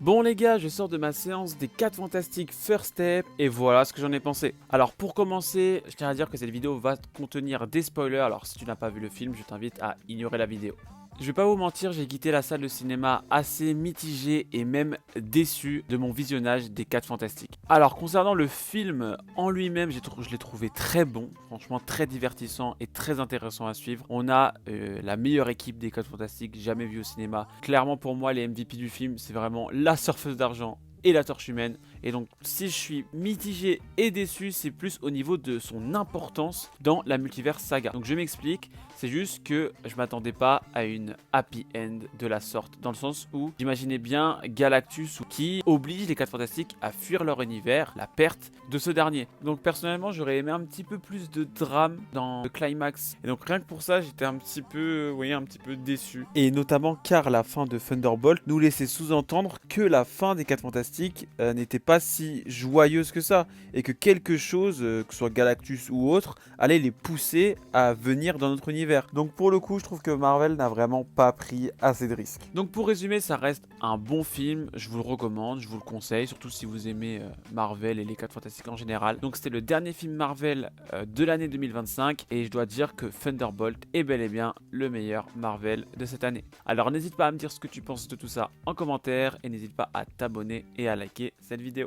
Bon les gars, je sors de ma séance des 4 Fantastiques First Step et voilà ce que j'en ai pensé. Alors pour commencer, je tiens à dire que cette vidéo va contenir des spoilers, alors si tu n'as pas vu le film, je t'invite à ignorer la vidéo. Je vais pas vous mentir, j'ai quitté la salle de cinéma assez mitigé et même déçu de mon visionnage des 4 Fantastiques. Alors concernant le film en lui-même, je l'ai trouvé très bon, franchement très divertissant et très intéressant à suivre. On a la meilleure équipe des 4 Fantastiques jamais vue au cinéma. Clairement pour moi les MVP du film, c'est vraiment la surfeuse d'argent et la torche humaine. Et donc si je suis mitigé et déçu, c'est plus au niveau de son importance dans la multiverse saga. Donc je m'explique, c'est juste que je m'attendais pas à une happy end de la sorte, dans le sens où j'imaginais bien Galactus qui oblige les 4 Fantastiques à fuir leur univers, la perte de ce dernier. Donc personnellement j'aurais aimé un petit peu plus de drame dans le climax. Et donc rien que pour ça j'étais un petit peu, un petit peu déçu. Et notamment car la fin de Thunderbolt nous laissait sous-entendre que la fin des 4 Fantastiques n'était pas si joyeuse que ça, et que quelque chose, que ce soit Galactus ou autre, allait les pousser à venir dans notre univers. Donc pour le coup, je trouve que Marvel n'a vraiment pas pris assez de risques. Donc pour résumer, ça reste un bon film, je vous le recommande, je vous le conseille, surtout si vous aimez Marvel et les 4 Fantastiques en général. Donc c'était le dernier film Marvel de l'année 2025, et je dois dire que Thunderbolt est bel et bien le meilleur Marvel de cette année. Alors n'hésite pas à me dire ce que tu penses de tout ça en commentaire, et n'hésite pas à t'abonner et à liker cette vidéo.